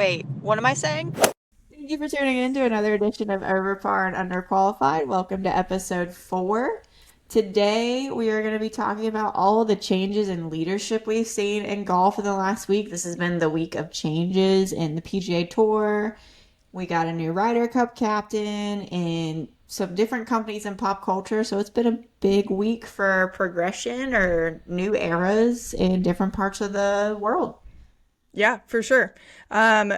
Wait, what am I saying? Thank you for tuning in to another edition of Overpar and Underqualified. Welcome to episode 4. Today, we are going to be talking about all the changes in leadership we've seen in golf in the last week. This has been the week of changes in the PGA Tour. We got a new Ryder Cup captain and some different companies in pop culture. So it's been a big week for progression or new eras in different parts of the world. Yeah, for sure. Um,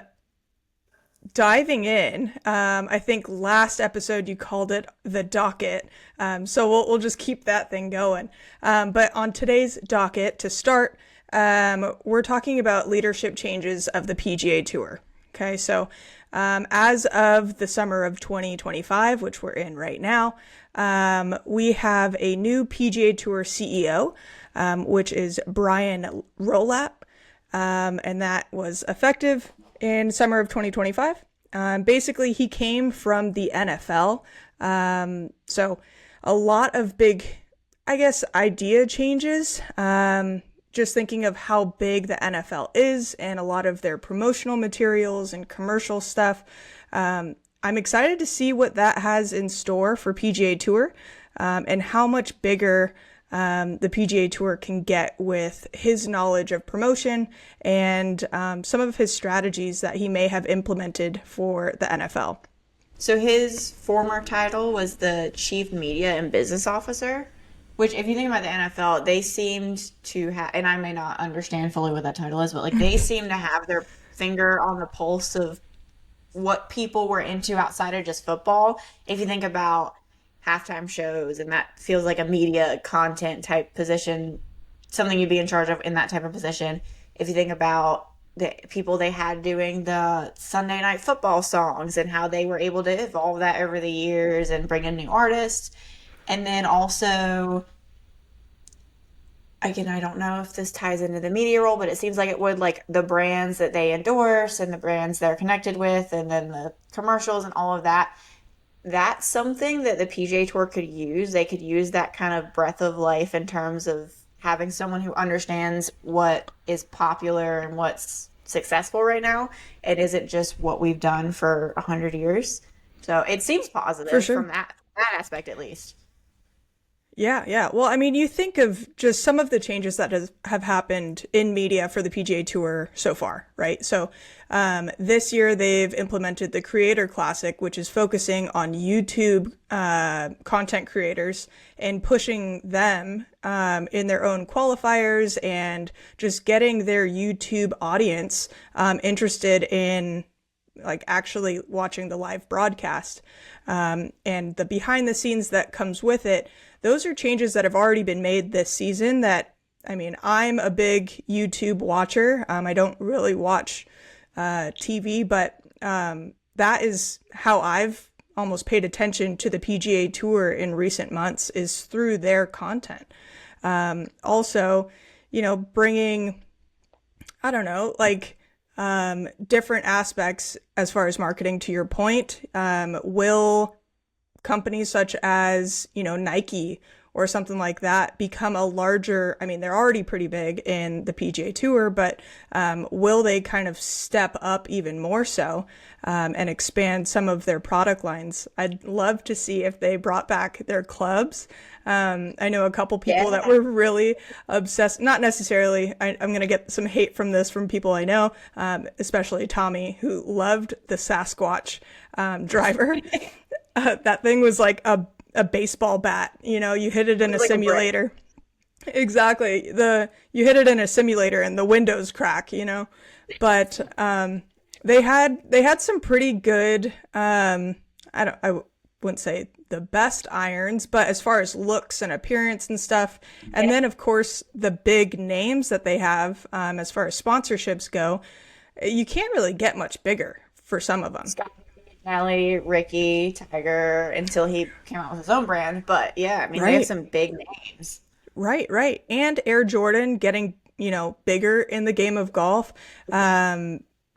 Diving in, I think last episode you called it the docket. So we'll just keep that thing going. But on today's docket, to start, we're talking about leadership changes of the PGA Tour. Okay, so as of the summer of 2025, which we're in right now, we have a new PGA Tour CEO, which is Brian Rolapp. And that was effective in summer of 2025. Basically, he came from the NFL. So a lot of big, I guess, idea changes. Just thinking of how big the NFL is and a lot of their promotional materials and commercial stuff. I'm excited to see what that has in store for PGA Tour, and how much bigger the PGA Tour can get with his knowledge of promotion and some of his strategies that he may have implemented for the NFL. So his former title was the Chief Media and Business Officer, which if you think about the NFL, they seemed to have, and I may not understand fully what that title is, but like they seem to have their finger on the pulse of what people were into outside of just football. If you think about halftime shows, and that feels like a media content type position, something you'd be in charge of in that type of position. If you think about the people they had doing the Sunday night football songs and how they were able to evolve that over the years and bring in new artists. And then also, again, I don't know if this ties into the media role, but it seems like it would, like the brands that they endorse and the brands they're connected with, and then the commercials and all of that. That's something that the PGA Tour could use. They could use that kind of breath of life in terms of having someone who understands what is popular and what's successful right now and isn't just what we've done for 100 years. So it seems For positive from sure. that aspect at least. Yeah, yeah. Well, I mean, you think of just some of the changes that have happened in media for the PGA Tour so far, right? So this year they've implemented the Creator Classic, which is focusing on YouTube content creators and pushing them in their own qualifiers and just getting their YouTube audience interested in like actually watching the live broadcast, and the behind the scenes that comes with it. Those are changes that have already been made this season that, I mean, I'm a big YouTube watcher. I don't really watch TV, but that is how I've almost paid attention to the PGA Tour in recent months, is through their content. Also, bringing, I don't know, like different aspects as far as marketing, to your point. Will companies such as, Nike or something like that become a larger, I mean, they're already pretty big in the PGA Tour, but will they kind of step up even more so, and expand some of their product lines? I'd love to see if they brought back their clubs. I know a couple people that Yeah. were really obsessed, not necessarily, I'm going to get some hate from this from people I know, especially Tommy, who loved the Sasquatch driver. That thing was like a baseball bat. You hit it It in was a like a brick. simulator. Exactly. You hit it in a simulator and the windows crack. But they had some pretty good. I wouldn't say the best irons, but as far as looks and appearance and stuff, and Yeah. then of course the big names that they have, as far as sponsorships go, you can't really get much bigger for some of them. Scott, Nelly, Ricky, Tiger, until he came out with his own brand. But yeah, I mean, they have Right. some big names. Right, right. And Air Jordan getting, bigger in the game of golf,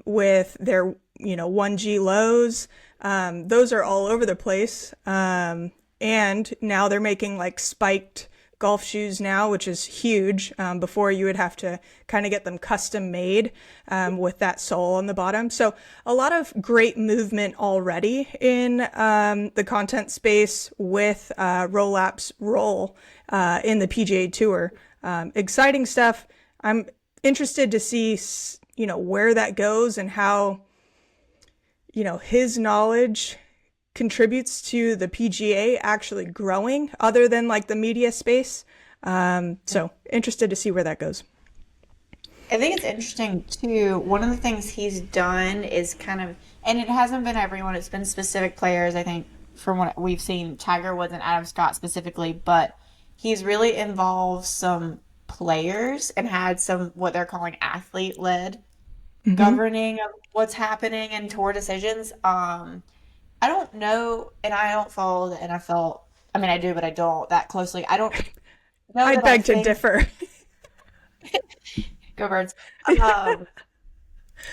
with their, 1G lows. Those are all over the place. And now they're making like spiked golf shoes now, which is huge. Before you would have to kind of get them custom made with that sole on the bottom. So a lot of great movement already in the content space with Rollap's role in the PGA Tour. Exciting stuff. I'm interested to see, where that goes and how, his knowledge contributes to the PGA actually growing other than like the media space. So interested to see where that goes. I think it's interesting too. One of the things he's done is kind of, and it hasn't been everyone, it's been specific players, I think, from what we've seen, Tiger Woods and Adam Scott specifically, but he's really involved some players and had some what they're calling athlete-led governing of what's happening in tour decisions. I don't know, and I don't follow the NFL. I mean, I do, but I don't that closely. I don't know. I beg to differ. Go Birds. I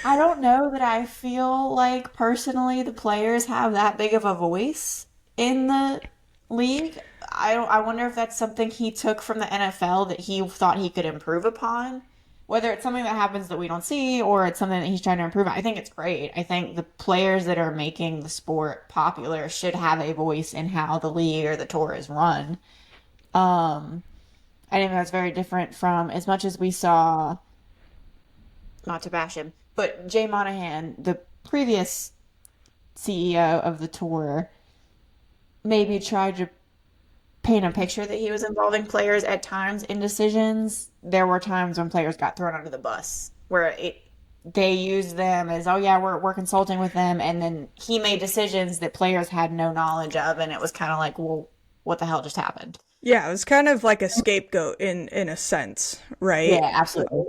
don't know that I feel like personally the players have that big of a voice in the league. I wonder if that's something he took from the NFL that he thought he could improve upon. Whether it's something that happens that we don't see or it's something that he's trying to improve on. I think it's great. I think the players that are making the sport popular should have a voice in how the league or the tour is run. I think that's very different from as much as we saw, not to bash him, but Jay Monahan, the previous CEO of the tour, maybe tried to paint a picture that he was involving players at times in decisions. There were times when players got thrown under the bus where they used them as, oh yeah, we're consulting with them, and then he made decisions that players had no knowledge of, and it was kind of like, well, what the hell just happened? Yeah, it was kind of like a scapegoat in a sense, right? Yeah, absolutely.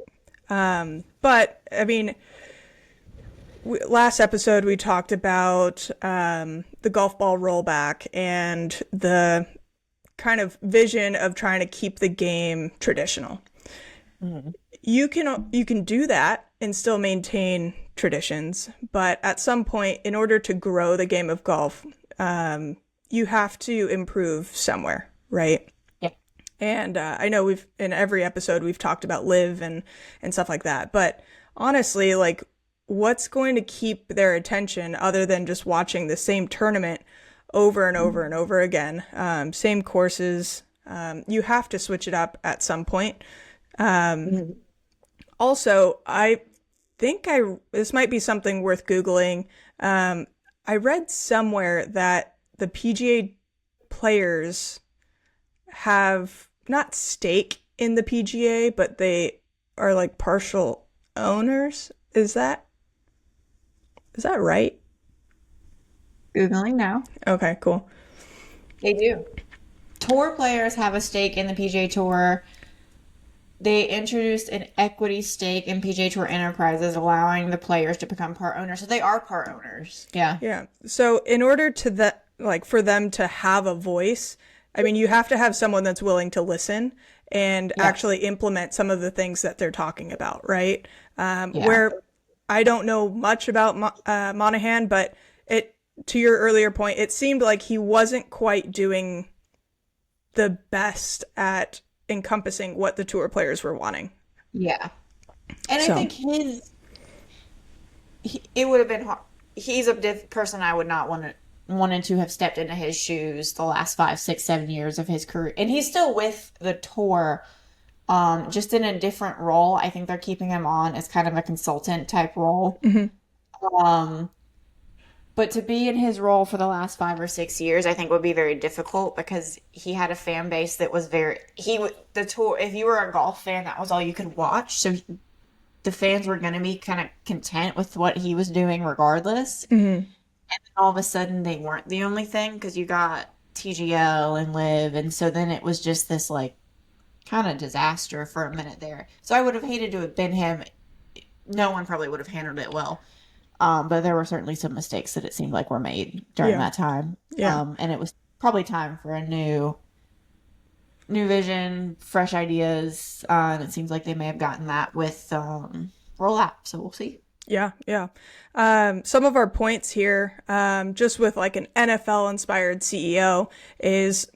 But I mean, last episode we talked about the golf ball rollback and the kind of vision of trying to keep the game traditional. You can do that and still maintain traditions, but at some point, in order to grow the game of golf, you have to improve somewhere, right? Yeah. And I know in every episode we've talked about live and stuff like that, but honestly, like, what's going to keep their attention other than just watching the same tournament over and over and over again, same courses? You have to switch it up at some point. Also, I think this might be something worth Googling. I read somewhere that the PGA players have not stake in the PGA, but they are like partial owners. Is that right? Googling now. Okay, cool. They do. Tour players have a stake in the PGA Tour. They introduced an equity stake in PGA Tour Enterprises, allowing the players to become part owners. So they are part owners. Yeah. Yeah. So in order for them to have a voice, I mean, you have to have someone that's willing to listen and actually implement some of the things that they're talking about, right? Where I don't know much about Monahan, but to your earlier point, it seemed like he wasn't quite doing the best at encompassing what the tour players were wanting. Yeah. And I think it would have been hard. He's a person I would not wanted to have stepped into his shoes the last 5, 6, 7 years of his career. And he's still with the tour, just in a different role. I think they're keeping him on as kind of a consultant type role. But to be in his role for the last 5 or 6 years, I think would be very difficult because he had a fan base that was the tour. If you were a golf fan, that was all you could watch. So the fans were going to be kind of content with what he was doing regardless. And then all of a sudden they weren't the only thing because you got TGL and Live. And so then it was just this like kind of disaster for a minute there. So I would have hated to have been him. No one probably would have handled it well. But there were certainly some mistakes that it seemed like were made during that time. And it was probably time for a new vision, fresh ideas. And it seems like they may have gotten that with Rollap. So we'll see. Yeah. Some of our points here, just with like an NFL inspired CEO, is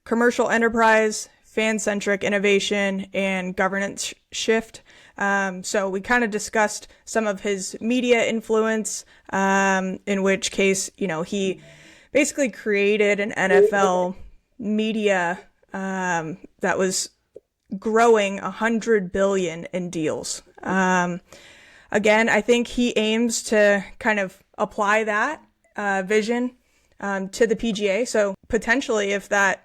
commercial enterprise, fan-centric innovation and governance shift. So we kind of discussed some of his media influence, in which case, he basically created an NFL media that was growing 100 billion in deals. Again, I think he aims to kind of apply that vision to the PGA. So potentially, if that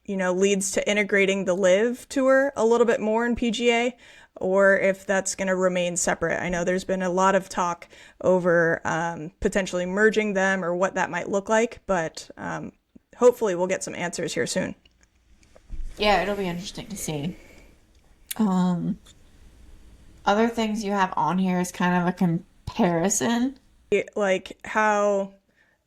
leads to integrating the Live Tour a little bit more in PGA, or if that's going to remain separate. I know there's been a lot of talk over potentially merging them or what that might look like, but hopefully we'll get some answers here soon. Yeah, it'll be interesting to see. Other things you have on here is kind of a comparison. Like how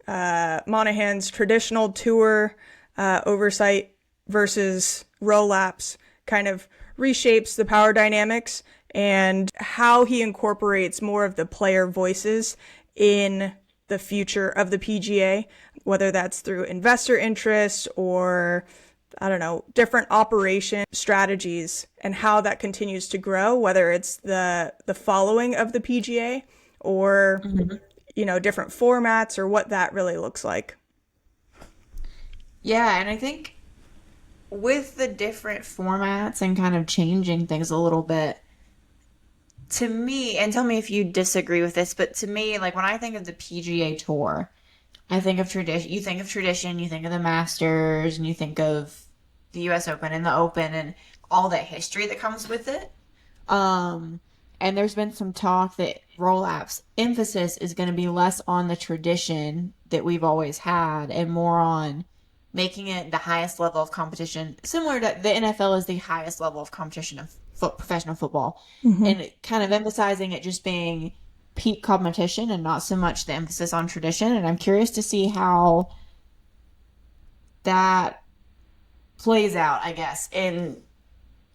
Monahan's traditional tour oversight versus roll-ups kind of reshapes the power dynamics, and how he incorporates more of the player voices in the future of the PGA, whether that's through investor interest or, I don't know, different operation strategies, and how that continues to grow, whether it's the following of the PGA or, different formats, or what that really looks like. Yeah, and I think with the different formats and kind of changing things a little bit, to me, and tell me if you disagree with this, but to me, like when I think of the PGA Tour, I think of tradition. You think of tradition, you think of the Masters, and you think of the U.S. Open and the Open and all that history that comes with it. And there's been some talk that roll-ups emphasis is going to be less on the tradition that we've always had and more on making it the highest level of competition, similar to the NFL is the highest level of competition of professional football, and kind of emphasizing it just being peak competition and not so much the emphasis on tradition. And I'm curious to see how that plays out, I guess, in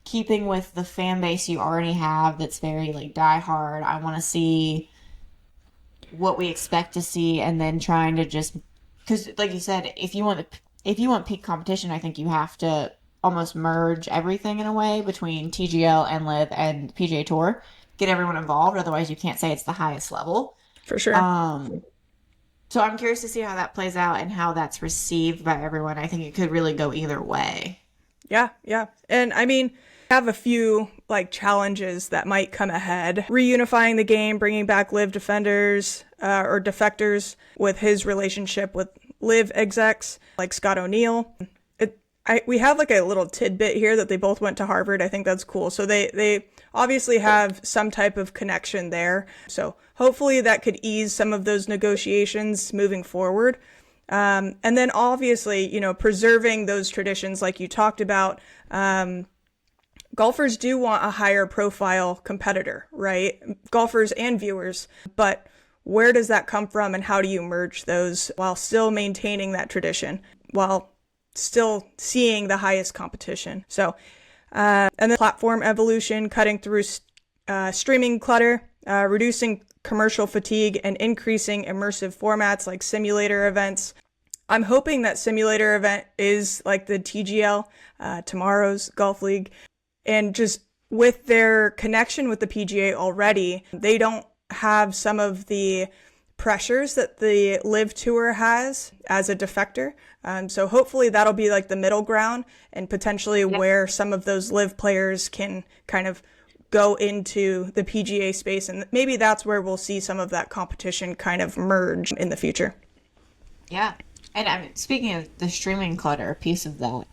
keeping with the fan base you already have that's very like diehard. I want to see what we expect to see, and then trying to just, because like you said, if you want peak competition, I think you have to almost merge everything in a way between TGL and Live and PGA Tour, get everyone involved. Otherwise, you can't say it's the highest level. For sure. So I'm curious to see how that plays out and how that's received by everyone. I think it could really go either way. Yeah. And I mean, I have a few like challenges that might come ahead. Reunifying the game, bringing back Live defenders or defectors with his relationship with Live execs like Scott O'Neill. We have like a little tidbit here that they both went to Harvard. I think that's cool. So they obviously have some type of connection there. So hopefully that could ease some of those negotiations moving forward. And then obviously, preserving those traditions like you talked about. Golfers do want a higher profile competitor, right? Golfers and viewers. But where does that come from, and how do you merge those while still maintaining that tradition, while still seeing the highest competition? So, and then platform evolution, cutting through streaming clutter, reducing commercial fatigue, and increasing immersive formats like simulator events. I'm hoping that simulator event is like the TGL, tomorrow's golf league, and just with their connection with the PGA already, they don't have some of the pressures that the Live Tour has as a defector. So hopefully that'll be like the middle ground, and potentially where some of those Live players can kind of go into the PGA space. And maybe that's where we'll see some of that competition kind of merge in the future. Yeah. And I mean, speaking of the streaming clutter, a piece of that,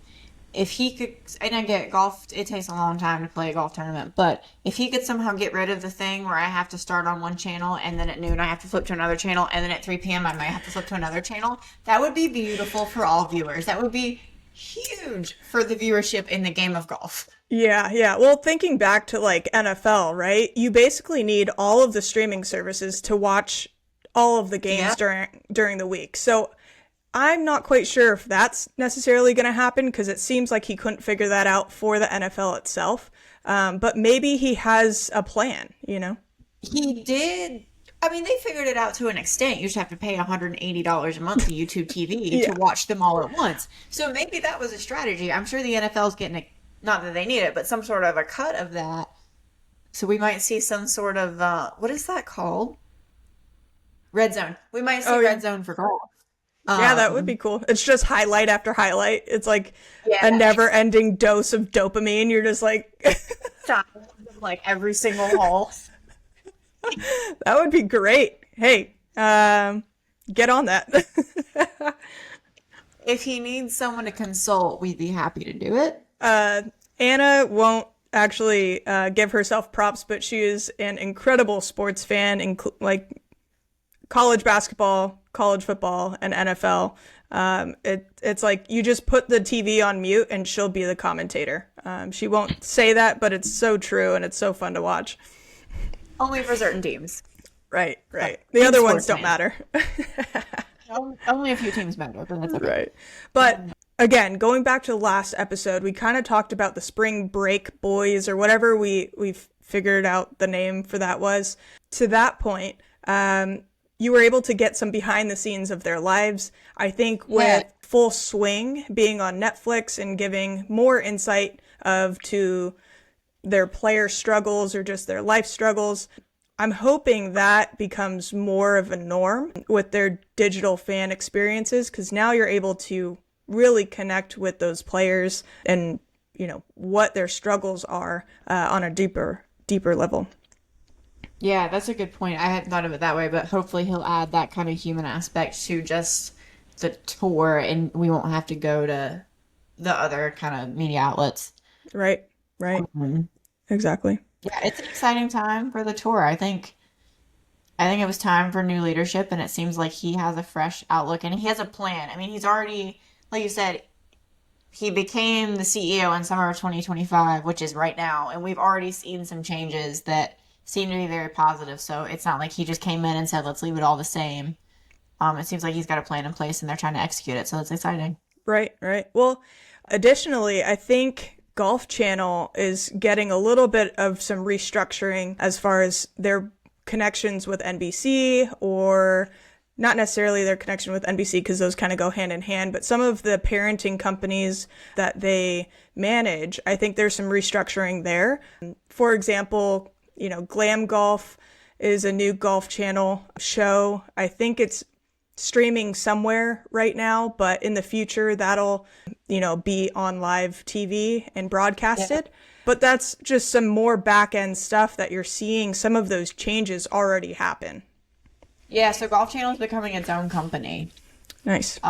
if he could, and I get golf, it takes a long time to play a golf tournament, but if he could somehow get rid of the thing where I have to start on one channel and then at noon I have to flip to another channel and then at 3 p.m. I might have to flip to another channel, that would be beautiful for all viewers. That would be huge for the viewership in the game of golf. Yeah. Well, thinking back to like NFL, right? You basically need all of the streaming services to watch all of the games during the week. So I'm not quite sure if that's necessarily going to happen, because it seems like he couldn't figure that out for the NFL itself. But maybe he has a plan, He did. I mean, they figured it out to an extent. You just have to pay $180 a month to YouTube TV to Yeah. watch them all at once. So maybe that was a strategy. I'm sure the NFL's getting not that they need it, but some sort of a cut of that. So we might see some sort of, what is that called? Red zone. We might see Oh, yeah. red zone for golf. Yeah, that would Um, be cool. It's just highlight after highlight. It's like a yeah, never-ending dose of dopamine. You're just like, like every single hole. that would be great. Hey, get on that. If he needs someone to consult, we'd be happy to do it. Anna won't actually give herself props, but she is an incredible sports fan, like college basketball, college football, and NFL. It's like you just put the TV on mute and she'll be the commentator. She won't say that, but it's so true and it's so fun to watch. Only for certain teams. Right, right. The other ones don't matter. Only a few teams matter, but that's okay. Right. But again, going back to the last episode, we kind of talked about the spring break boys or whatever we've figured out the name for that was. To that point, you were able to get some behind the scenes of their lives. I think with Full Swing being on Netflix and giving more insight to their player struggles or just their life struggles, I'm hoping that becomes more of a norm with their digital fan experiences, because now you're able to really connect with those players and, what their struggles are on a deeper level. Yeah, that's a good point. I hadn't thought of it that way, but hopefully he'll add that kind of human aspect to just the tour and we won't have to go to the other kind of media outlets. Right, right. Exactly. Yeah, it's an exciting time for the tour. I think it was time for new leadership, and it seems like he has a fresh outlook and he has a plan. I mean, he's already, like you said, he became the CEO in summer of 2025, which is right now, and we've already seen some changes that seem to be very positive. So it's not like he just came in and said, let's leave it all the same. It seems like he's got a plan in place and they're trying to execute it. So that's exciting. Right, right. Well, additionally, I think Golf Channel is getting a little bit of some restructuring as far as their connections with NBC, or not necessarily their connection with NBC because those kind of go hand in hand, but some of the parenting companies that they manage, I think there's some restructuring there. For example, Glam Golf is a new Golf Channel show. I think it's streaming somewhere right now, but in the future that'll, be on live TV and broadcasted. Yeah. But that's just some more back end stuff that you're seeing some of those changes already happen. Yeah, so Golf Channel is becoming its own company. Nice.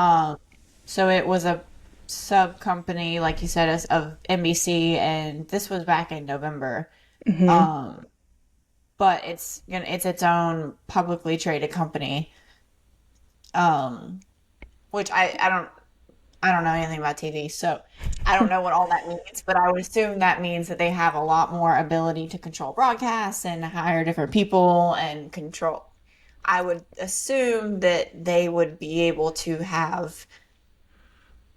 So it was a sub company, like you said, of NBC, and this was back in November. Mm-hmm. But it's its own publicly traded company. Which I don't know anything about TV, so I don't know what all that means, but I would assume that means that they have a lot more ability to control broadcasts and hire different people and control. I would assume that they would be able to have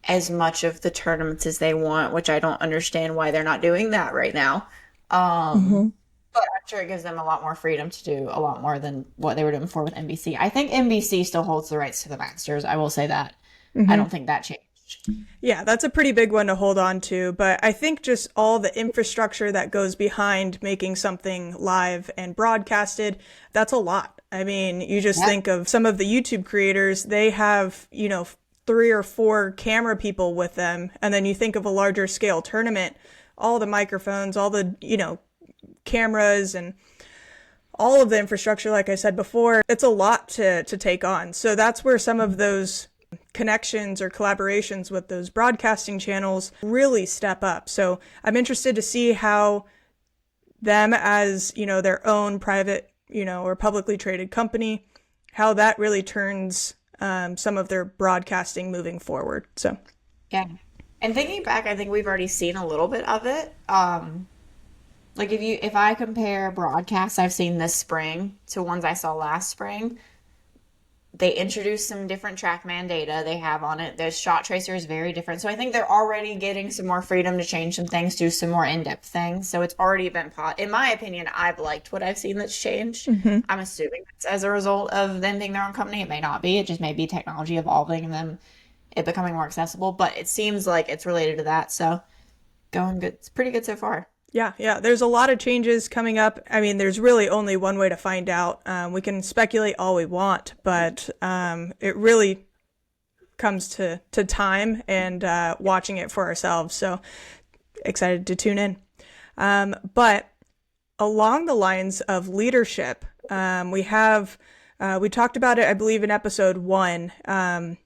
as much of the tournaments as they want, which I don't understand why they're not doing that right now. But I'm sure it gives them a lot more freedom to do a lot more than what they were doing before with NBC. I think NBC still holds the rights to the Masters. I will say that. I don't think that changed. Yeah, that's a pretty big one to hold on to. But I think just all the infrastructure that goes behind making something live and broadcasted, that's a lot. I mean, you just think of some of the YouTube creators, they have, 3 or 4 camera people with them. And then you think of a larger scale tournament, all the microphones, all the, cameras and all of the infrastructure, like I said before, it's a lot to take on. So that's where some of those connections or collaborations with those broadcasting channels really step up. So I'm interested to see how them as, their own private, or publicly traded company, how that really turns some of their broadcasting moving forward. So, yeah. And thinking back, I think we've already seen a little bit of it. Like if I compare broadcasts I've seen this spring to ones I saw last spring, They introduced some different TrackMan data they have on it. The shot tracer is very different. So I think they're already getting some more freedom to change some things, do some more in-depth things. So it's already been in my opinion, I've liked what I've seen that's changed. I'm assuming it's as a result of them being their own company. It may not be. It just may be technology evolving and them it becoming more accessible. But it seems like it's related to that. So going good. It's pretty good so far. Yeah, yeah. There's a lot of changes coming up. I mean, there's really only one way to find out. We can speculate all we want, but it really comes to time and watching it for ourselves. So excited to tune in. But along the lines of leadership, we talked about it, I believe, in episode 1.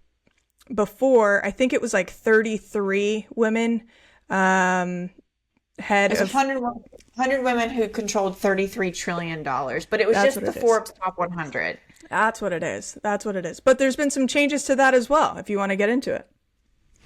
Before, I think it was like 33 women. Head There's of 100 women who controlled $33 trillion, but it was That's just what the it is. Forbes top 100. That's what it is. That's what it is. But there's been some changes to that as well, if you want to get into it.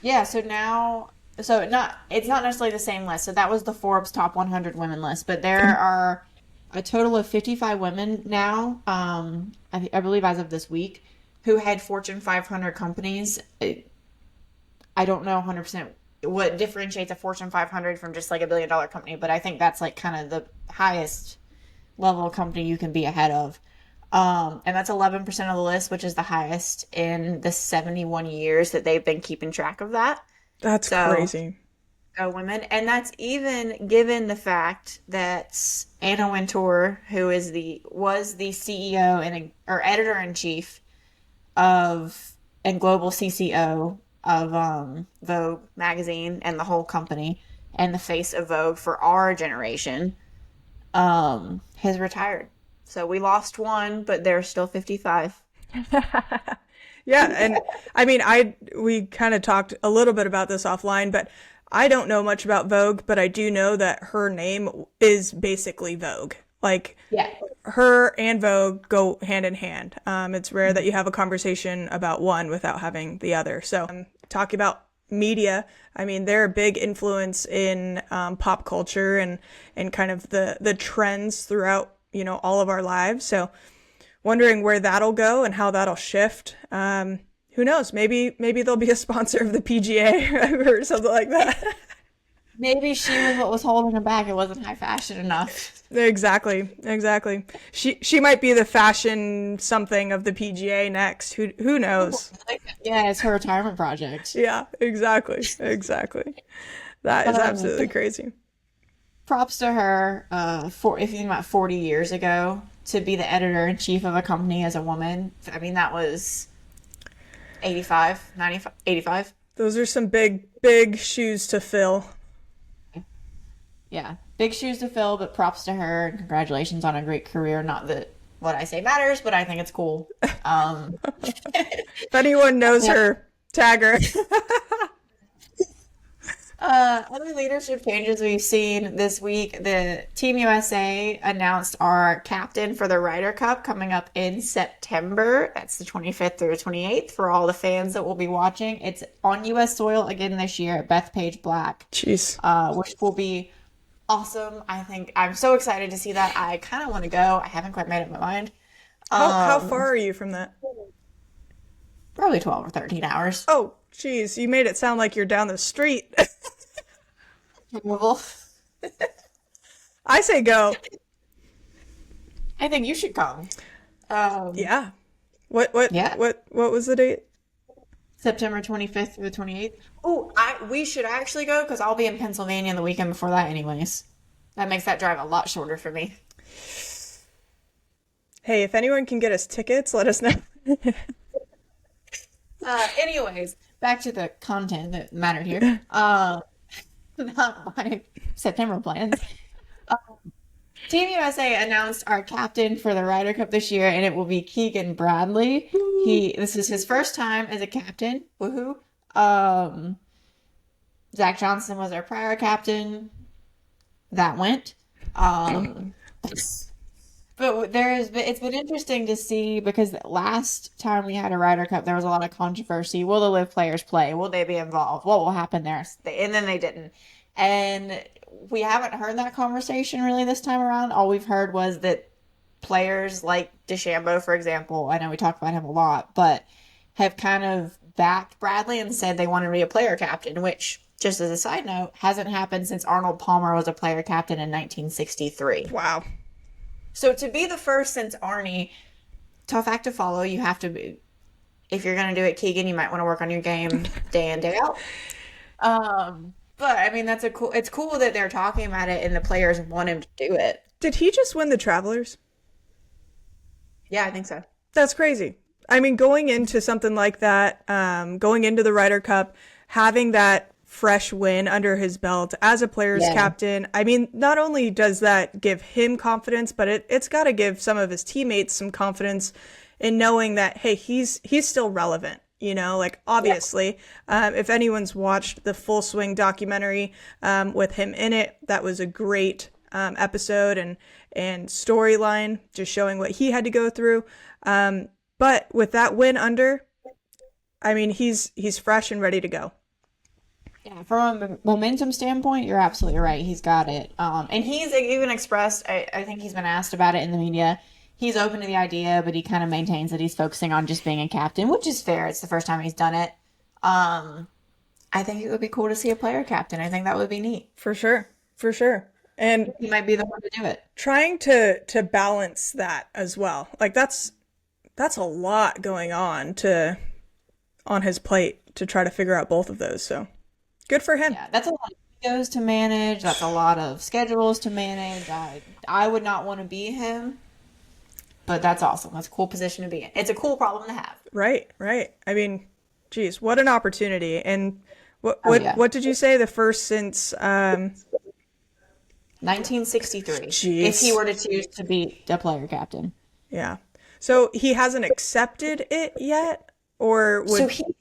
Yeah, so now, it's not necessarily the same list. So that was the Forbes top 100 women list, but there are a total of 55 women now, I believe as of this week, who head Fortune 500 companies. I don't know 100% what differentiates a Fortune 500 from just like a $1 billion company, but I think that's like kind of the highest level company you can be ahead of. And that's 11% of the list, which is the highest in the 71 years that they've been keeping track of that. That's So, crazy. women, and that's even given the fact that Anna Wintour, who was the CEO or editor in chief of and global CCO of Vogue magazine and the whole company and the face of Vogue for our generation, has retired. So we lost one, but there's still 55. Yeah, and I mean, we kind of talked a little bit about this offline, but I don't know much about Vogue, but I do know that her name is basically Vogue. Like, Yeah. her and Vogue go hand in hand. It's rare that you have a conversation about one without having the other. So, talking about media, I mean, they're a big influence in pop culture and kind of the trends throughout, all of our lives. So, wondering where that'll go and how that'll shift. Who knows? Maybe they'll be a sponsor of the PGA or something like that. Maybe she was what was holding her back. It wasn't high fashion enough. Exactly. She might be the fashion something of the PGA next. Who knows? Yeah, it's her retirement project. Yeah, exactly. That is absolutely crazy. Props to her for if you think about 40 years ago to be the editor in chief of a company as a woman. I mean, that was 85, 95, 85. Those are some big shoes to fill. Yeah, big shoes to fill, but props to her and congratulations on a great career. Not that what I say matters, but I think it's cool. If anyone knows her, tag her. Other leadership changes we've seen this week, the Team USA announced our captain for the Ryder Cup coming up in September. That's the 25th through the 28th for all the fans that will be watching. It's on US soil again this year at Bethpage Black. Jeez. Which will be awesome. I think I'm so excited to see that. I kind of want to go. I haven't quite made up my mind. How far are you from that? Probably 12 or 13 hours. Oh, geez, you made it sound like you're down the street. Removal. I say go. I think you should come. Yeah. What Yeah. what was the date? September 25th through the 28th. Oh, we should actually go because I'll be in Pennsylvania the weekend before that anyways. That makes that drive a lot shorter for me. Hey, if anyone can get us tickets, let us know. Anyways, back to the content that mattered here. Not my September plans. Team USA announced our captain for the Ryder Cup this year, and it will be Keegan Bradley. This is his first time as a captain. Woohoo! Zach Johnson was our prior captain. That went. But it's been interesting to see because last time we had a Ryder Cup, there was a lot of controversy. Will the live players play? Will they be involved? What will happen there? And then they didn't. And we haven't heard that conversation really this time around. All we've heard was that players like DeChambeau, for example, I know we talk about him a lot, but have kind of backed Bradley and said they want to be a player captain, which, just as a side note, hasn't happened since Arnold Palmer was a player captain in 1963. Wow. So to be the first since Arnie, tough act to follow. You have to be, if you're going to do it, Keegan, you might want to work on your game day in, day out. But I mean, it's cool that they're talking about it and the players want him to do it. Did he just win the Travelers? Yeah, I think so. That's crazy. I mean, going into something like that, going into the Ryder Cup, having that fresh win under his belt as a player's captain. I mean, not only does that give him confidence, but it's got to give some of his teammates some confidence in knowing that, hey, he's still relevant. You know, like, obviously, if anyone's watched the Full Swing documentary with him in it, that was a great episode and storyline, just showing what he had to go through. But with that win under, I mean, he's fresh and ready to go. Yeah, from a momentum standpoint, you're absolutely right. He's got it. And he's even expressed, I think he's been asked about it in the media. He's open to the idea, but he kind of maintains that he's focusing on just being a captain, which is fair. It's the first time he's done it. I think it would be cool to see a player captain. I think that would be neat. For sure. For sure. And he might be the one to do it. Trying to balance that as well. Like, that's a lot going on his plate to try to figure out both of those. So good for him. Yeah, that's a lot of egos to manage. That's a lot of schedules to manage. I would not want to be him, but that's awesome. That's a cool position to be in. It's a cool problem to have. Right. I mean, geez, what an opportunity. And what did you say? The first since 1963. Jeez. If he were to choose to be a player captain. Yeah. So he hasn't accepted it yet, or would... So he is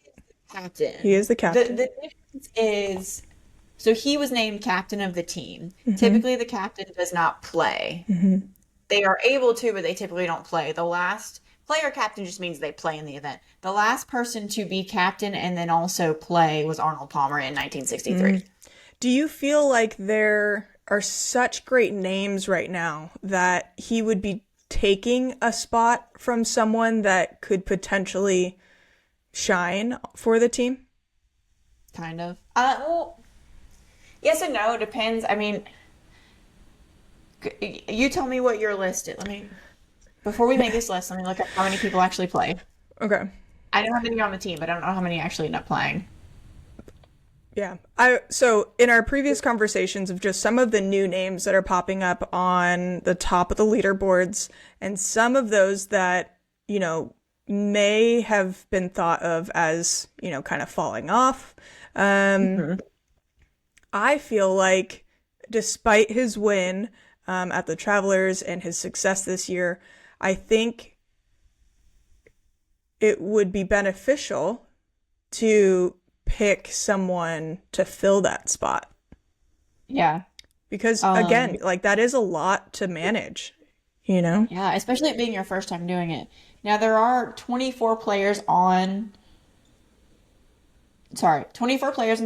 the captain. He is the captain. The difference is, so he was named captain of the team. Mm-hmm. Typically, the captain does not play. Mm-hmm. They are able to, but they typically don't play. The last player captain just means they play in the event. The last person to be captain and then also play was Arnold Palmer in 1963. Mm-hmm. Do you feel like there are such great names right now that he would be taking a spot from someone that could potentially shine for the team? Kind of. Well, yes and no. It depends. I mean, you tell me what your list is. Before we make this list, let me look at how many people actually play. Okay. I know how many are on the team, but I don't know how many actually end up playing. Yeah. So in our previous conversations of just some of the new names that are popping up on the top of the leaderboards, and some of those that, you know, may have been thought of as, you know, kind of falling off. I feel like despite his win at the Travelers and his success this year, I think it would be beneficial to pick someone to fill that spot. Yeah. Because again, like, that is a lot to manage, you know? Yeah, especially it being your first time doing it. Now, there are 24 players in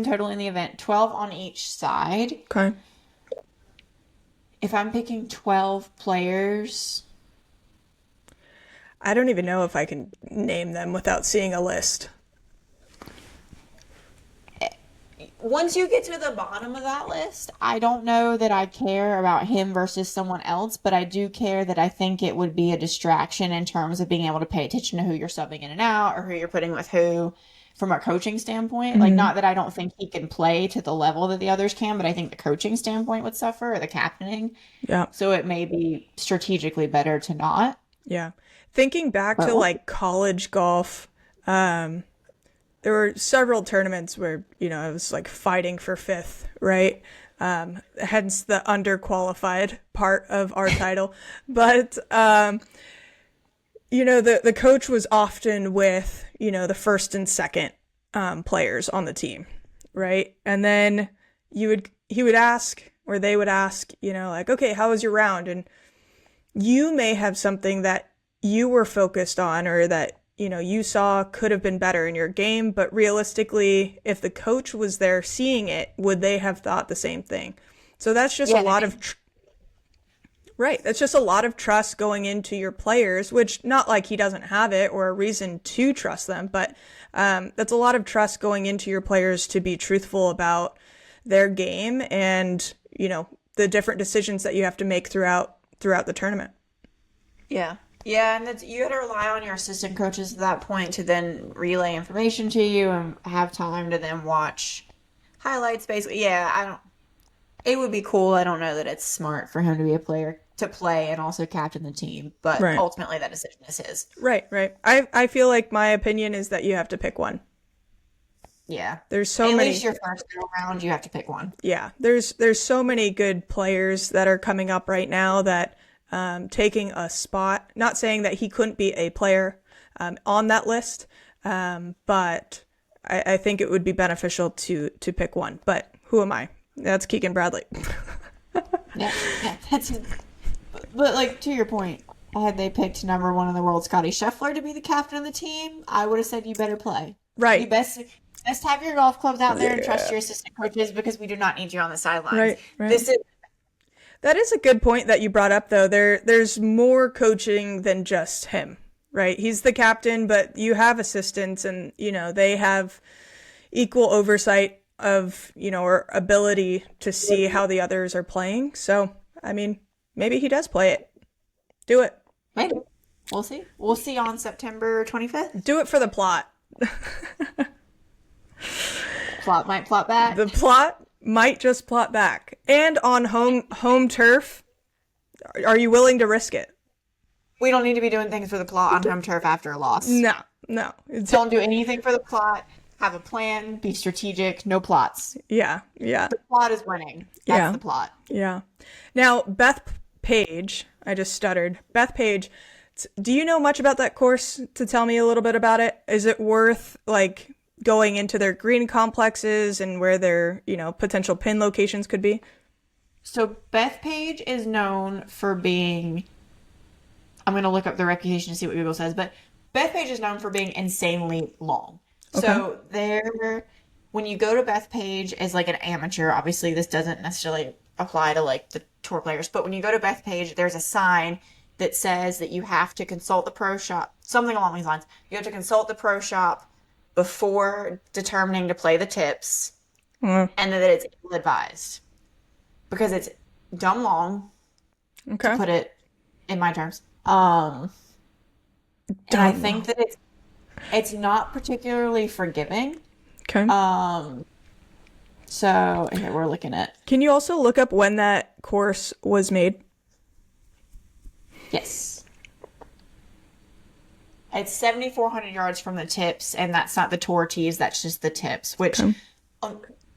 total in the event, 12 on each side. Okay. If I'm picking 12 players, I don't even know if I can name them without seeing a list. Once you get to the bottom of that list, I don't know that I care about him versus someone else, but I do care that I think it would be a distraction in terms of being able to pay attention to who you're subbing in and out or who you're putting with who from a coaching standpoint. Mm-hmm. Like, not that I don't think he can play to the level that the others can, but I think the coaching standpoint would suffer, or the captaining. Yeah. So it may be strategically better to not. Yeah. Thinking back to like college golf, there were several tournaments where, you know, I was like fighting for fifth, right? Hence the underqualified part of our title. But, you know, the coach was often with, you know, the first and second players on the team, right? And then he would ask, or they would ask, you know, like, okay, how was your round? And you may have something that you were focused on, or that, you know, you saw could have been better in your game, but realistically, if the coach was there seeing it, would they have thought the same thing? So that's just a lot of Right. That's just a lot of trust going into your players, which not like he doesn't have it or a reason to trust them, but that's a lot of trust going into your players to be truthful about their game and, the different decisions that you have to make throughout the tournament. Yeah. Yeah, and you got to rely on your assistant coaches at that point to then relay information to you and have time to then watch highlights, basically. Yeah, I don't. It would be cool. I don't know that it's smart for him to be a player to play and also captain the team, but Right. ultimately that decision is his. Right. I feel like my opinion is that you have to pick one. Yeah. There's so At many. least your first go round, you have to pick one. Yeah, there's so many good players that are coming up right now that taking a spot. Not saying that he couldn't be a player on that list, but I think it would be beneficial to pick one. But who am I? That's Keegan Bradley. Yeah, that's. But like to your point, had they picked number one in the world, Scotty Scheffler, to be the captain of the team, I would have said you better play. Right. You best have your golf clubs out there and trust your assistant coaches because we do not need you on the sidelines. Right. That is a good point that you brought up, though. There's more coaching than just him, right? He's the captain, but you have assistants, and they have equal oversight of or ability to see how the others are playing. So, I mean, maybe he does play it. Do it. Maybe. We'll see. We'll see on September 25th. Do it for the plot. Plot might plot back. The plot might just plot back. And on home turf, are you willing to risk it? We don't need to be doing things for the plot on home turf after a loss. No. Don't do anything for the plot. Have a plan. Be strategic. No plots. Yeah. The plot is winning. That's the plot. Yeah. Now, Beth Page, I just stuttered. Beth Page, do you know much about that course to tell me a little bit about it? Is it worth, going into their green complexes and where their, potential pin locations could be? So Beth Page is known for being, I'm going to look up the reputation to see what Google says, but Beth Page is known for being insanely long. Okay. So when you go to Beth Page as an amateur, obviously this doesn't necessarily apply to the tour players, but when you go to Beth Page, there's a sign that says that you have to consult the pro shop, something along these lines. You have to consult the pro shop before determining to play the tips, and that it's ill-advised because it's dumb long. Okay. To put it in my terms. And I think that it's not particularly forgiving. Okay. So here we're looking at. Can you also look up when that course was made? Yes. It's 7,400 yards from the tips, and that's not the tour tees, that's just the tips, which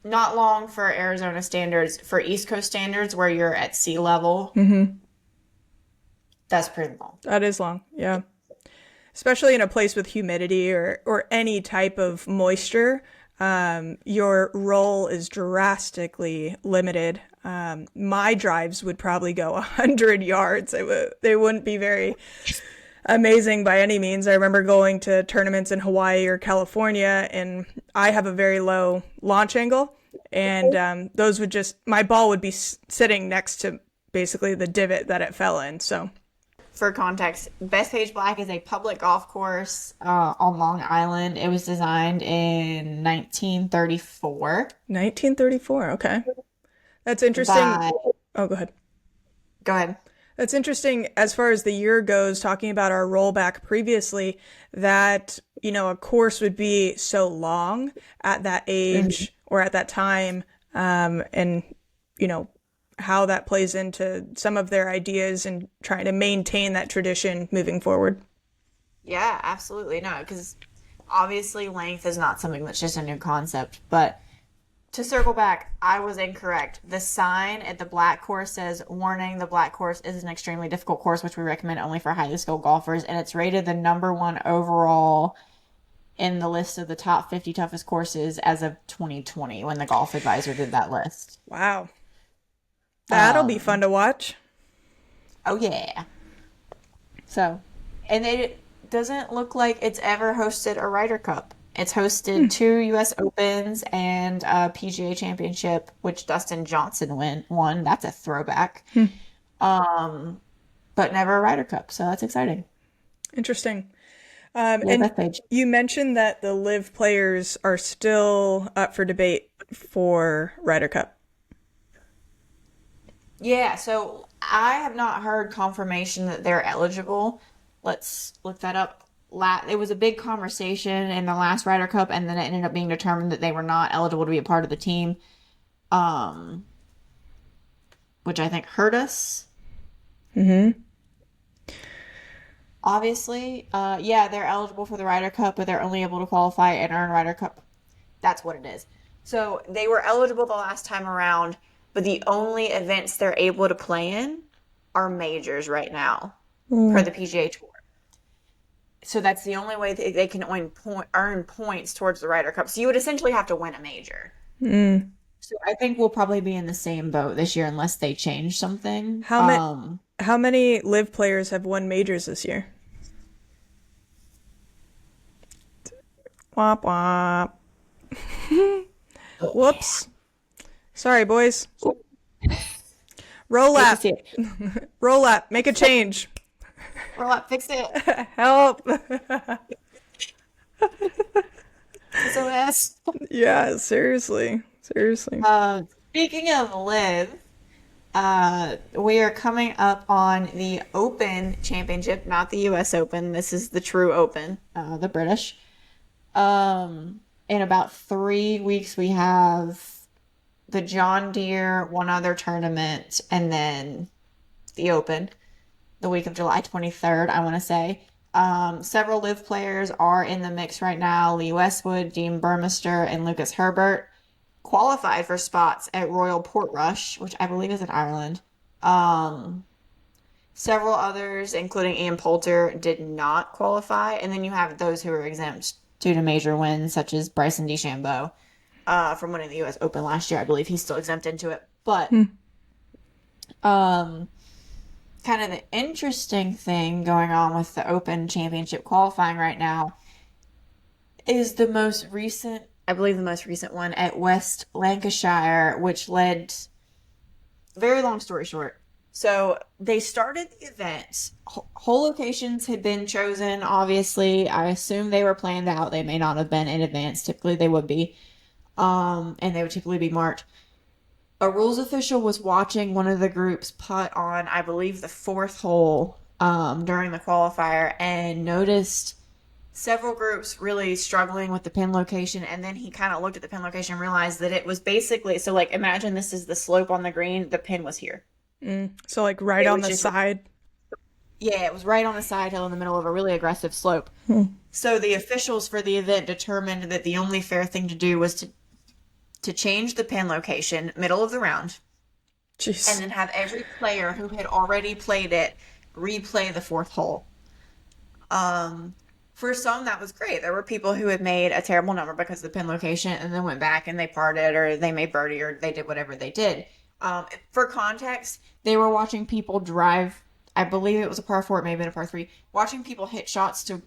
not long for Arizona standards. For East Coast standards, where you're at sea level, that's pretty long. That is long, yeah. Especially in a place with humidity or any type of moisture, your roll is drastically limited. My drives would probably go 100 yards. They wouldn't be very amazing by any means. I remember going to tournaments in Hawaii or California, and I have a very low launch angle, and my ball would be sitting next to basically the divot that it fell in. So, for context, Bethpage Black is a public golf course on Long Island. It was designed in 1934. 1934, okay. That's interesting. Oh, go ahead. Go ahead. That's interesting as far as the year goes, talking about our rollback previously, that, a course would be so long at that age or at that time, and, how that plays into some of their ideas and trying to maintain that tradition moving forward. Yeah, absolutely. No, because obviously length is not something that's just a new concept, but to circle back, I was incorrect. The sign at the black course says, warning, the black course is an extremely difficult course, which we recommend only for highly skilled golfers. And it's rated the number one overall in the list of the top 50 toughest courses as of 2020 when the Golf Advisor did that list. Wow. That'll be fun to watch. Oh, yeah. So, and it doesn't look like it's ever hosted a Ryder Cup. It's hosted 2 U.S. Opens and a PGA Championship, which Dustin Johnson won. That's a throwback. but never a Ryder Cup. So that's exciting. Interesting. Yeah, And Bethpage. you mentioned that the live players are still up for debate for Ryder Cup. Yeah, so I have not heard confirmation that they're eligible. Let's look that up. It was a big conversation in the last Ryder Cup, and then it ended up being determined that they were not eligible to be a part of the team, um, which I think hurt us. Obviously, yeah, they're eligible for the Ryder Cup, but they're only able to qualify and earn Ryder Cup. That's what it is. So they were eligible the last time around, but the only events they're able to play in are majors right now per the PGA Tour. So that's the only way they can earn points towards the Ryder Cup. So you would essentially have to win a major. So I think we'll probably be in the same boat this year unless they change something. How many how many live players have won majors this year? Womp womp. Whoops. Sorry, boys. Roll Hate to up. see it. Roll up. Make a change. Roll up, fix it. Help. SOS. Yeah, seriously. Seriously. Speaking of live, we are coming up on the Open Championship, not the US Open. This is the true Open, the British. In about 3 weeks, we have the John Deere, one other tournament, and then the Open, the week of July 23rd, I want to say. Several live players are in the mix right now. Lee Westwood, Dean Burmester, and Lucas Herbert qualified for spots at Royal Portrush, which I believe is in Ireland. Several others, including Ian Poulter, did not qualify. And then you have those who are exempt due to major wins, such as Bryson DeChambeau from winning the U.S. Open last year. I believe he's still exempt into it. But kind of the interesting thing going on with the Open Championship qualifying right now is the most recent, I believe the most recent one at West Lancashire, which led, very long story short. So they started the event. Hole locations had been chosen, obviously. I assume they were planned out. They may not have been in advance. Typically they would be. And they would typically be marked. A rules official was watching one of the groups putt on, I believe, the fourth hole during the qualifier and noticed several groups really struggling with the pin location. And then he kind of looked at the pin location and realized that it was basically, so like imagine this is the slope on the green, the pin was here. So like right on the side. Yeah, it was right on the side hill in the middle of a really aggressive slope. So the officials for the event determined that the only fair thing to do was to change the pin location middle of the round. Jeez. And then have every player who had already played it replay the fourth hole. For some, that was great. There were people who had made a terrible number because of the pin location and then went back and they parted or they made birdie or they did whatever they did. For context, they were watching people drive, I believe it was a par 4, it may have been a par 3, watching people hit shots to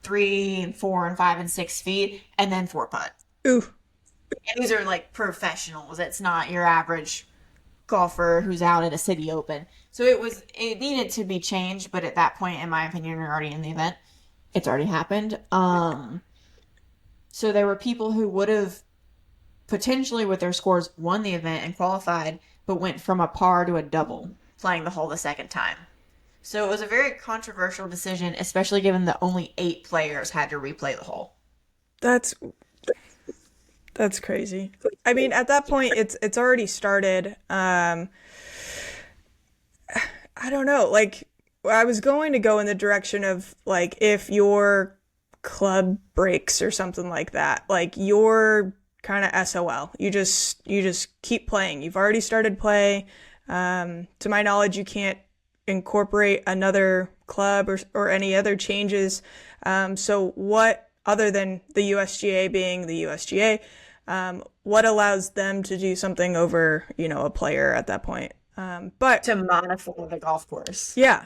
3 and 4 and 5 and 6 feet and then 4 putt. Ooh. And these are like professionals. It's not your average golfer who's out at a city open. So it needed to be changed, but at that point, in my opinion, you're already in the event. It's already happened. So there were people who would have potentially with their scores won the event and qualified, but went from a par to a double, playing the hole the second time. So it was a very controversial decision, especially given that only 8 players had to replay the hole. That's crazy. I mean, at that point, it's already started. I don't know. Like, I was going to go in the direction of like if your club breaks or something like that, like you're kind of SOL. You just keep playing. You've already started play. To my knowledge, you can't incorporate another club or any other changes. So what, other than the USGA being the USGA, what allows them to do something over, a player at that point? But to modify the golf course. Yeah.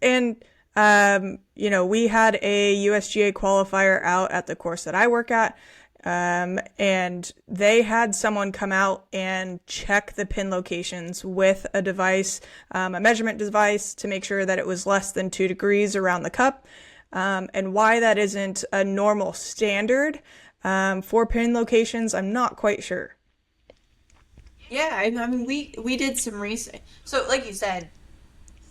And, we had a USGA qualifier out at the course that I work at. and they had someone come out and check the pin locations with a device, a measurement device, to make sure that it was less than 2 degrees around the cup. And why that isn't a normal standard for pin locations, I'm not quite sure. Yeah, I mean, we did some research. So, like you said,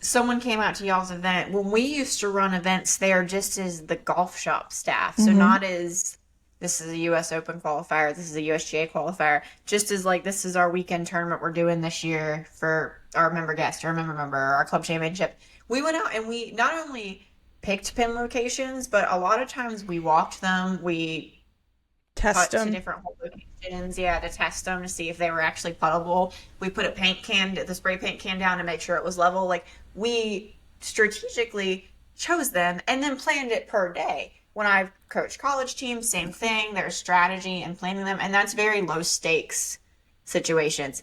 someone came out to y'all's event. When we used to run events there, just as the golf shop staff, so not as this is a U.S. Open qualifier, this is a USGA qualifier, just as like this is our weekend tournament we're doing this year for our member guest, our member, our club championship. We went out and we not only picked pin locations, but a lot of times we walked them. We Test put to them. different hole locations, yeah, to test them to see if they were actually puttable. We put the spray paint can down to make sure it was level. Like, we strategically chose them and then planned it per day. When I've coached college teams, same thing. There's strategy in planning them, and that's very low stakes situations.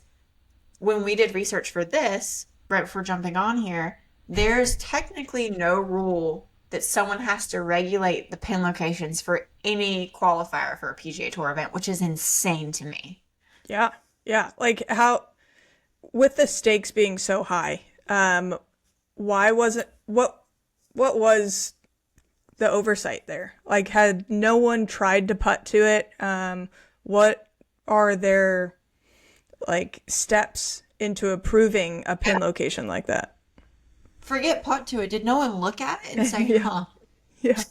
When we did research for this, right before jumping on here, there's technically no rule that someone has to regulate the pin locations for any qualifier for a PGA Tour event, which is insane to me. Yeah. Yeah. Like, how, with the stakes being so high, why wasn't, what was the oversight there? Like, had no one tried to putt to it? What are their, like, steps into approving a pin location like that? Forget putt to it. Did no one look at it and say, Yeah. huh? Yeah.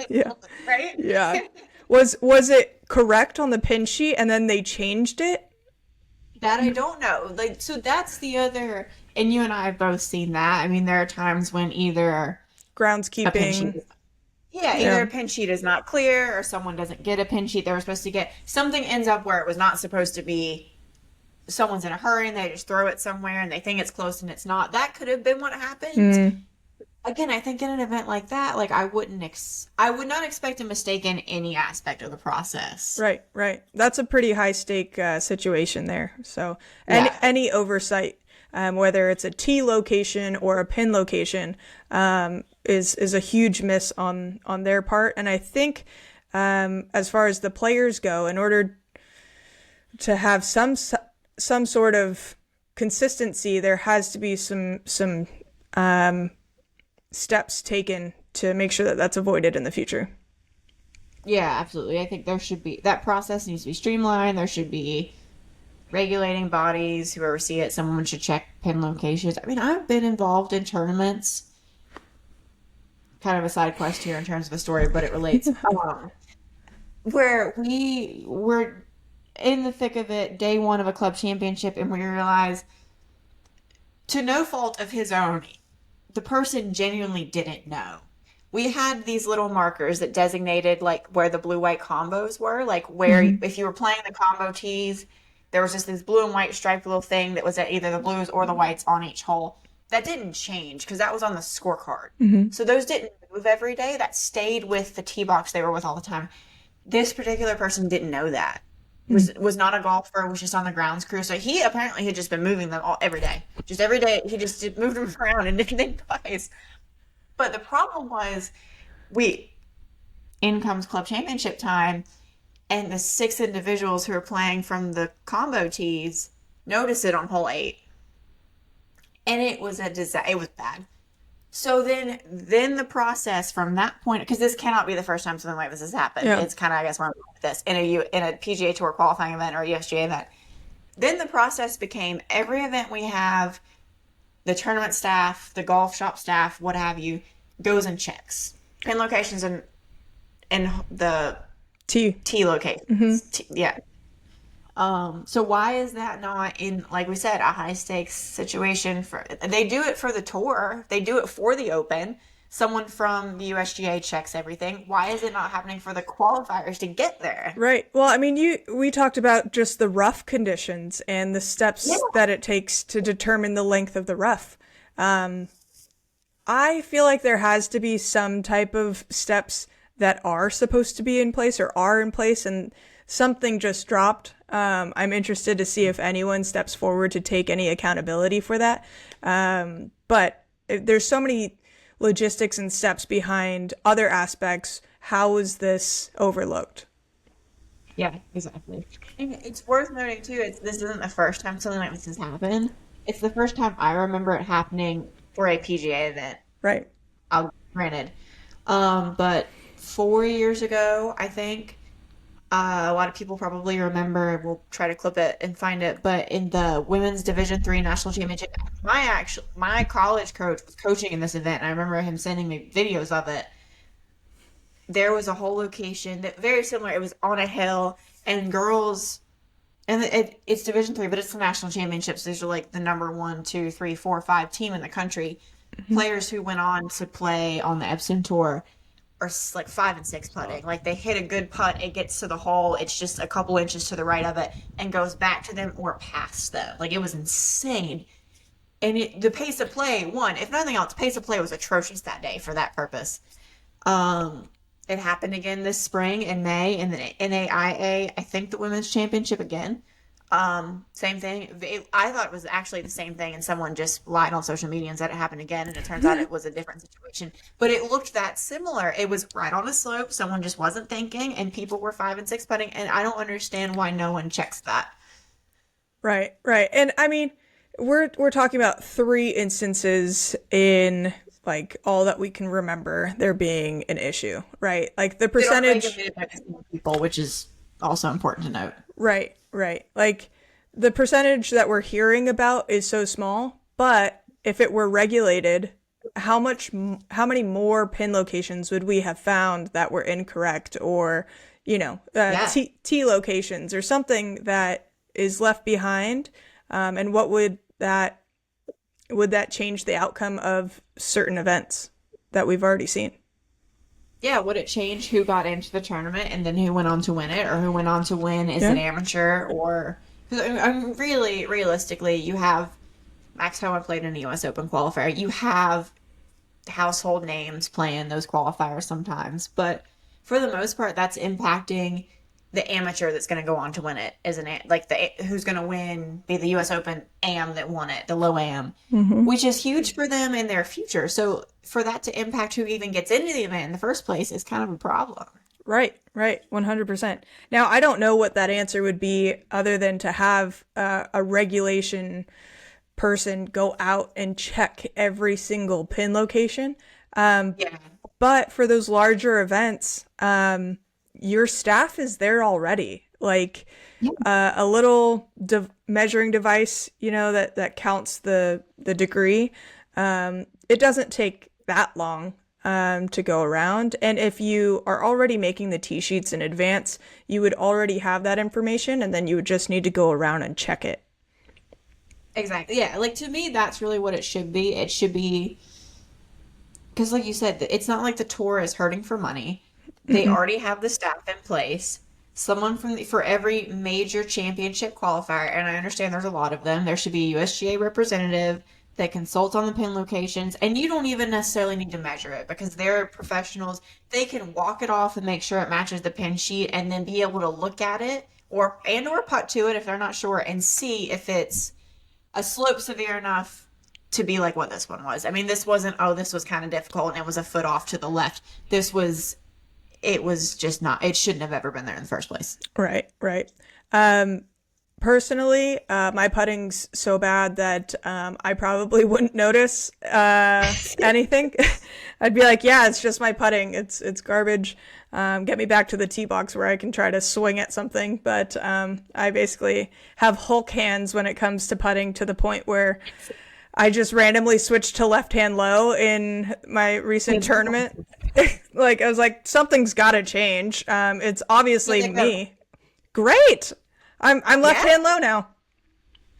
Yeah. Right? Yeah. Was it correct on the pin sheet and then they changed it? That I don't know. Like, so that's the other, and you and I have both seen that. I mean, there are times when either a pin Groundskeeping. sheet, yeah, either a pin sheet is not clear or someone doesn't get a pin sheet they were supposed to get. Something ends up where it was not supposed to be. Someone's in a hurry and they just throw it somewhere and they think it's close and it's not. That could have been what happened. Again, I think in an event like that, like I would not expect a mistake in any aspect of the process. Right, right. That's a pretty high stake situation there. So Yeah. any oversight, whether it's a tee location or a pin location, is a huge miss on their part. And I think as far as the players go, in order to have some sort of consistency, there has to be some steps taken to make sure that that's avoided in the future. Yeah, absolutely. I think there should be that process needs to be streamlined. There should be regulating bodies who oversee it. Someone should check pin locations. I mean, I've been involved in tournaments. Kind of a side quest here in terms of the story, but it relates. Where we were in the thick of it, day one of a club championship, and we realized, to no fault of his own, the person genuinely didn't know. We had these little markers that designated like where the blue-white combos were, like where if you were playing the combo tees, there was just this blue and white striped little thing that was at either the blues or the whites on each hole. That didn't change because that was on the scorecard. So those didn't move every day. That stayed with the tee box they were with all the time. This particular person didn't know that. Was not a golfer, was just on the grounds crew. So he apparently had just been moving them every day. Just every day, he just moved them around and didn't think twice. But the problem was, in comes club championship time, and the 6 individuals who are playing from the combo tees notice it on hole 8. And it was a disaster. It was bad. So then the process from that point, because this cannot be the first time something like this has happened. Yeah. It's kind of, I guess, where I'm going with this in a PGA Tour qualifying event or a USGA event. Then the process became every event we have, the tournament staff, the golf shop staff, what have you, goes and checks pin locations and the Tee locations. Yeah. So why is that not in, like we said, a high stakes situation? They do it for the tour. They do it for the Open. Someone from the USGA checks everything. Why is it not happening for the qualifiers to get there? Right. Well, I mean, we talked about just the rough conditions and the steps that it takes to determine the length of the rough. I feel like there has to be some type of steps that are supposed to be in place or are in place, and something just dropped. I'm interested to see if anyone steps forward to take any accountability for that. But there's so many logistics and steps behind other aspects. How is this overlooked? Yeah, exactly. And it's worth noting too, this isn't the first time something like this has happened. It's the first time I remember it happening for a PGA event. Right. I'll granted. But 4 years ago, I think, a lot of people probably remember, we'll try to clip it and find it, but in the women's Division III national championship, my college coach was coaching in this event, and I remember him sending me videos of it. There was a whole location that very similar. It was on a hill, and girls, and it's Division III, but it's the national championships. These are like the number one, two, three, four, five team in the country. Hmm. Players who went on to play on the Epsom Tour are like 5 and 6 putting. Like they hit a good putt, it gets to the hole, it's just a couple inches to the right of it, and goes back to them or past them. Like it was insane. And the pace of play, one, if nothing else, pace of play was atrocious that day for that purpose. Um, it happened again this spring in May in the NAIA, I think the women's championship again. Same thing. I thought it was actually the same thing, and someone just lied on social media and said it happened again, and it turns out it was a different situation. But it looked that similar. It was right on a slope. Someone just wasn't thinking, and people were 5 and 6 putting, and I don't understand why no one checks that. Right, right. And I mean, we're talking about three instances in like all that we can remember there being an issue, right? Like the They aren't percentage, regulated by the same people, which is also important to note. right, right. Like the percentage that we're hearing about is so small, but if it were regulated, how many more pin locations would we have found that were incorrect, or Yeah. T locations or something that is left behind, and what would that change the outcome of certain events that we've already seen? Yeah, would it change who got into the tournament and then who went on to win it, or who went on to win as Yeah. an amateur, or because I'm really realistically, you have Max Homa played in the U.S. Open qualifier. You have household names playing those qualifiers sometimes, but for the most part, that's impacting the amateur that's going to go on to win it, isn't it? Like the who's going to win, be the U.S. Open AM that won it, the low AM, Hmm. which is huge for them in their future. So for that to impact who even gets into the event in the first place is kind of a problem. Right, right, 100%. Now, I don't know what that answer would be other than to have a regulation person go out and check every single pin location. Yeah. But for those larger events, your staff is there already. Like a little measuring device, that counts the degree. It doesn't take that long to go around. And if you are already making the tee sheets in advance, you would already have that information, and then you would just need to go around and check it. Exactly. Yeah. Like to me, that's really what it should be. It should be because, like you said, it's not like the tour is hurting for money. They Mm-mm. already have the staff in place. Someone for every major championship qualifier, and I understand there's a lot of them. There should be a USGA representative that consults on the pin locations, and you don't even necessarily need to measure it because they're professionals. They can walk it off and make sure it matches the pin sheet, and then be able to look at it or putt to it if they're not sure and see if it's a slope severe enough to be like what this one was. I mean, this wasn't, oh, this was kind of difficult and it was a foot off to the left. It was just not, it shouldn't have ever been there in the first place. Right, right. Um, Personally, my putting's so bad that I probably wouldn't notice anything. I'd be like, yeah, it's just my putting. It's garbage. Get me back to the tee box where I can try to swing at something. But I basically have Hulk hands when it comes to putting, to the point where I just randomly switched to left hand low in my recent tournament. Like I was like, something's got to change. It's You obviously think that, me. Great. I'm left yeah? hand low now.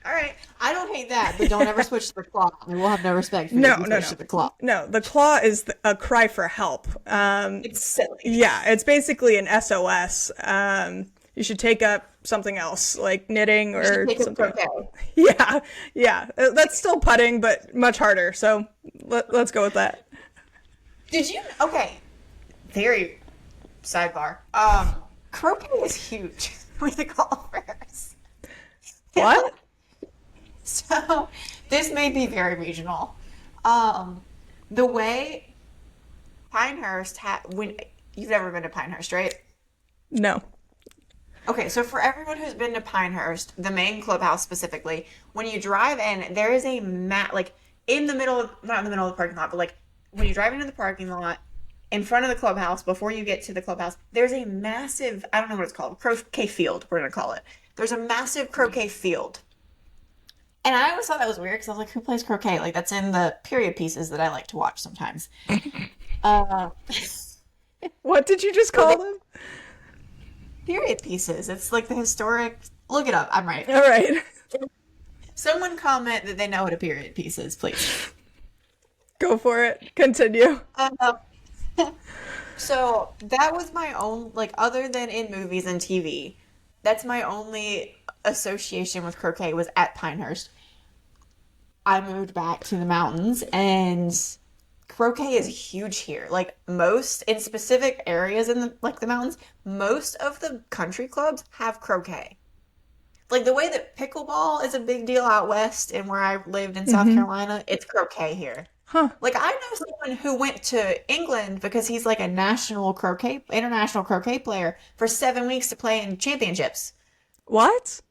All right. I don't hate that, but don't ever switch to the claw. I will have no respect for you No, if you no, switch no. to the claw. No, the claw is a cry for help. It's silly. Yeah, it's basically an SOS. You should take up something else, like knitting You should or take it something. croquet. Yeah, yeah. That's still putting, but much harder. So let's go with that. Did you? Okay. Very sidebar. Croquet is huge with the golfers. What? So this may be very regional. Um, the way Pinehurst when you've never been to Pinehurst, right? No. Okay, so for everyone who's been to Pinehurst, the main clubhouse specifically, when you drive in, there is a like in the middle of, not in the middle of the parking lot, but like when you drive into the parking lot, in front of the clubhouse, before you get to the clubhouse, there's a massive, I don't know what it's called, croquet field, we're gonna call it. There's a massive croquet field. And I always thought that was weird because I was like, who plays croquet? Like, that's in the period pieces that I like to watch sometimes. Uh, What did you just call them? period pieces. It's like the historic. Look it up. I'm right. All right. Someone comment that they know what a period piece is, please. Go for it. Continue. Uh, so that was my own, like, other than in movies and TV, that's my only association with croquet was at Pinehurst. I moved back to the mountains and croquet is huge here. Like most in specific areas in the mountains, most of the country clubs have croquet. Like the way that pickleball is a big deal out west and where I lived in South Carolina, it's croquet here. Huh. Like I know someone who went to England because he's like a international croquet player for 7 weeks to play in championships. What?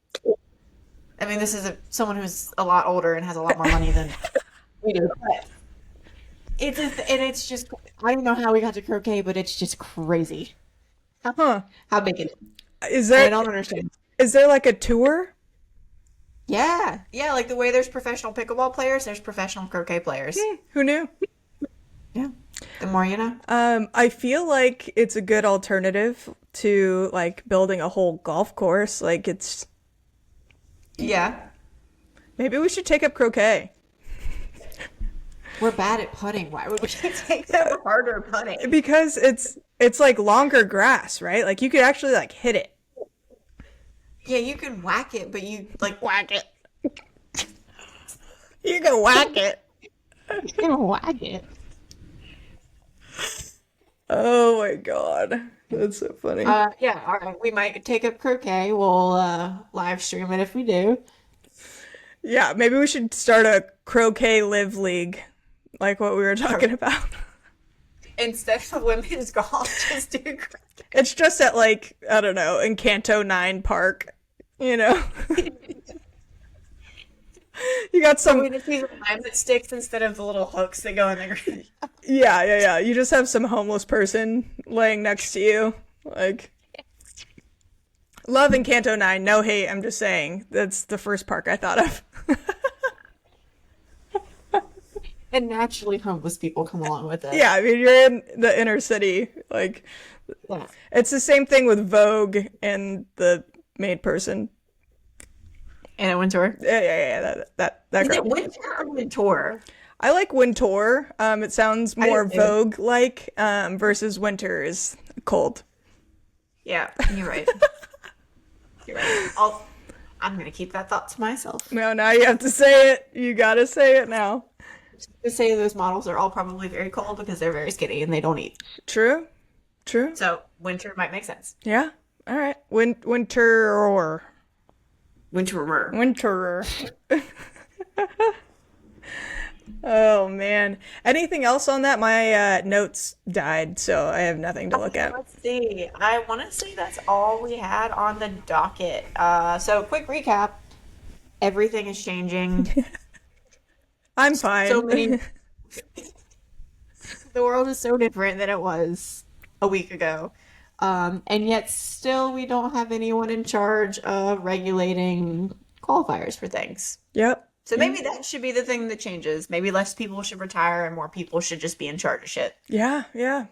I mean, this is someone who's a lot older and has a lot more money than we do. But it's just, I don't know how we got to croquet, but it's just crazy. Huh. How big it is. Is I there don't understand. is there like a tour? Yeah. Yeah, like the way there's professional pickleball players, there's professional croquet players. Who knew? Yeah. The more you know. I feel like it's a good alternative to like building a whole golf course. Like it's Yeah. maybe we should take up croquet We're bad at putting. Why would we take them harder putting? because it's like longer grass, right? Like you could actually like hit it. Yeah, you can whack it, but you like whack it. You can whack it. You can whack it. Oh my god. That's so funny. Yeah, all right. We might take up croquet. We'll live stream it if we do. Yeah, maybe we should start a croquet live league, like what we were talking about. Instead of women's golf, just do croquet. It's just at like, I don't know, in Canto 9 Park, you know? You got So some, we just use a line that sticks instead of the little hooks that go in the ground. yeah. You just have some homeless person laying next to you. Like, love in Canto 9, no hate, I'm just saying. That's the first park I thought of. And naturally, homeless people come along with it. Yeah, I mean, you're in the inner city. Like, Yeah. it's the same thing with Vogue and the maid person. And a Wintour. Yeah. That Is it girl. Winter or Wintour? I like Wintour. It sounds more do too. Vogue-like, versus Winter is cold. Yeah, you're right. You're right. I'm gonna keep that thought to myself. No, now you have to say it. You gotta say it now. To say those models are all probably very cold because they're very skinny and they don't eat. True. So winter might make sense. Yeah. All right. Winterer. Winterer. Winterer. Oh man. Anything else on that? My notes died, so I have nothing to look at. Let's see. I want to say that's all we had on the docket. So quick recap. Everything is changing. I'm fine. So many. The world is so different than it was a week ago. And yet still we don't have anyone in charge of regulating qualifiers for things. Yep. So maybe that should be the thing that changes. Maybe less people should retire and more people should just be in charge of shit. Yeah.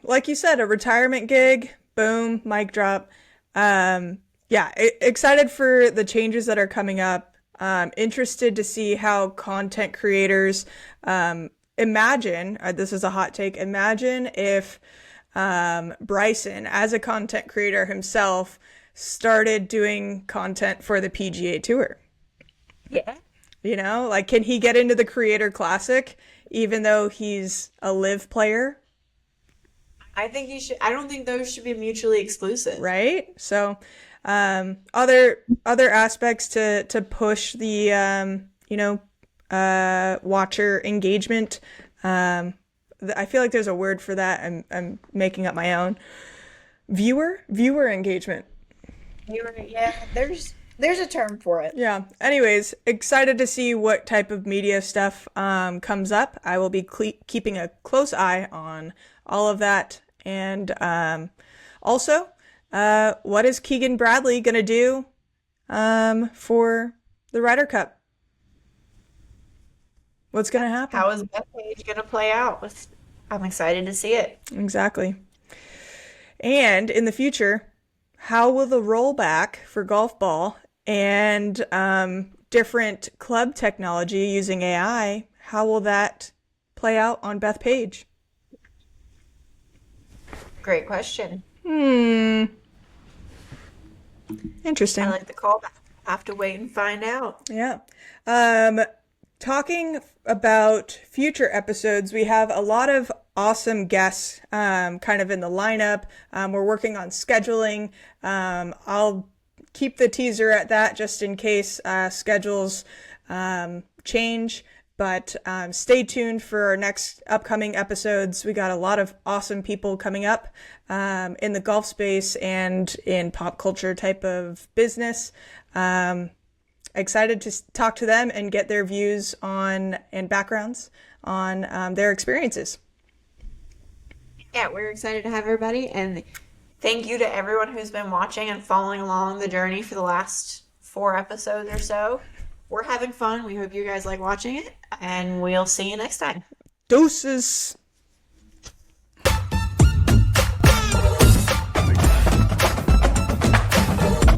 Like you said, a retirement gig. Boom. Mic drop. Excited for the changes that are coming up. Interested to see how content creators imagine, this is a hot take, imagine if Bryson, as a content creator himself, started doing content for the PGA Tour. Yeah. You know, like, can he get into the Creator Classic even though he's a live player? I think he should. I don't think those should be mutually exclusive. Right? So, other aspects to push the watcher engagement. I feel like there's a word for that. I'm making up my own. Viewer engagement. Yeah, there's a term for it. Yeah. Anyways, excited to see what type of media stuff comes up. I will be keeping a close eye on all of that. And also, what is Keegan Bradley going to do for the Ryder Cup? What's going to happen? How is Bethpage going to play out? I'm excited to see it. Exactly. And in the future, how will the rollback for golf ball and different club technology using AI, how will that play out on Bethpage? Great question. Interesting. I like the callback. Have to wait and find out. Yeah. Talking about future episodes, we have a lot of awesome guests kind of in the lineup. We're working on scheduling. I'll keep the teaser at that just in case schedules change. But stay tuned for our next upcoming episodes. We got a lot of awesome people coming up in the golf space and in pop culture type of business. Excited to talk to them and get their views on and backgrounds on their experiences. Yeah, we're excited to have everybody, and thank you to everyone who's been watching and following along the journey for the last 4 episodes or so. We're having fun. We hope you guys like watching it, and we'll see you next time. Doses.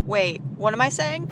Wait, what am I saying?